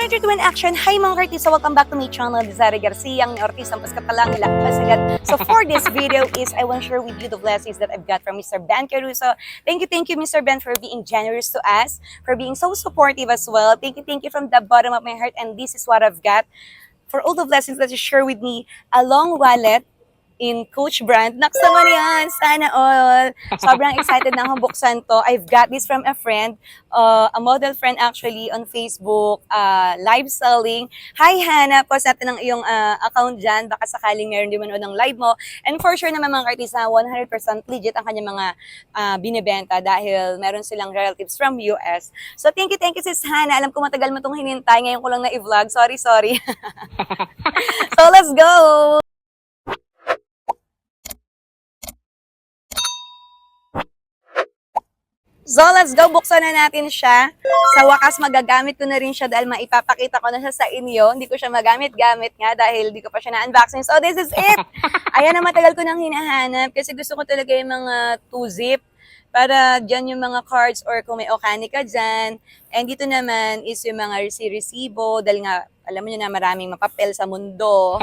Manager to in action. Hi mga artista, welcome back to my channel. Desiree Garcia, ang artista paskatalang nila pasagat. So for this video is I want to share with you the blessings that I've got from Mr. Ben Caruso. Thank you Mr. Ben for being generous to us, for being so supportive as well. Thank you from the bottom of my heart, and this is what I've got. For all the blessings that you share with me, a long wallet in Coach brand. Naks naman yan! Sana all! Sobrang excited na akong buksan to. I've got this from a friend, a model friend actually on Facebook, live selling. Hi Hannah, post natin ang iyong account dyan. Baka sakaling meron din manood ng live mo. And for sure naman mga artista, 100% legit ang kanyang mga binibenta dahil meron silang relatives from US. So thank you sis Hannah. Alam ko matagal mo itong hinintay. Ngayon ko lang na i-vlog. Sorry. So let's go! So, let's go. Buksan na natin siya. Sa wakas, magagamit ko na rin siya dahil maipapakita ko na siya sa inyo. Hindi ko siya magamit-gamit nga dahil hindi ko pa siya na-unboxing. So, this is it! Ayan na, matagal ko nang hinahanap kasi gusto ko talaga yung mga 2-zip para dyan yung mga cards or kung may okani ka dyan. And dito naman is yung mga resibo dahil nga, alam mo nyo na maraming mapapel sa mundo.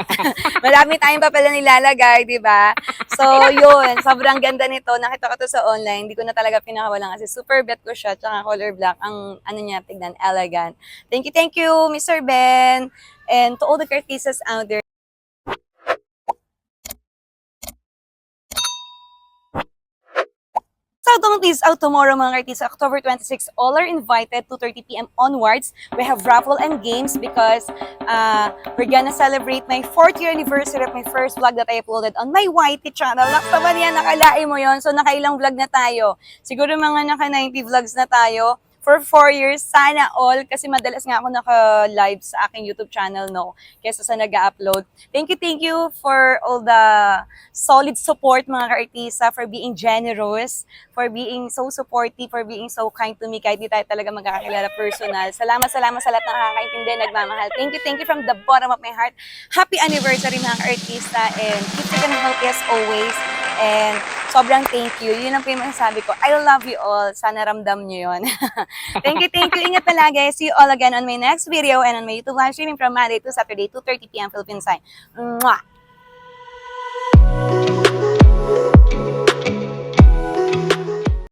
Marami tayong papel na nilalagay, di ba? So, yun. Sobrang ganda nito. Nakita ko to sa online. Hindi ko na talaga pinakawalan kasi super bet ko siya. Tsaka color black. Ang ano niya, tignan, elegant. Thank you, Mr. Ben. And to all the artistas out there, so don't miss out tomorrow mga artista, October 26. All are invited, 2:30 p.m. onwards. We have raffle and games because we're gonna celebrate my 4th year anniversary of my first vlog that I uploaded on my YT channel. Nakita ba niya, nakalain mo yon? So nakailang vlog na tayo. Siguro mga naka 90 vlogs na tayo. For 4 years, sana all, kasi madalas nga ako naka-live sa aking YouTube channel, no, kesa sa nag-upload. Thank you for all the solid support, mga ka-artista, for being generous, for being so supportive, for being so kind to me, kahit di tayo talaga magkakakilala personal. Salamat sa lahat ng nakakaintindi, nagmamahal. Thank you from the bottom of my heart. Happy anniversary, mga ka-artista, and keep safe and healthy as always. And sobrang thank you. Yun ang pinamasabi ko. I love you all. Sana ramdam nyo yun. Thank you. Ingat palagi. See you all again on my next video and on my YouTube live streaming from Monday to Saturday, 2:30 p.m. Philippine time. Mwah!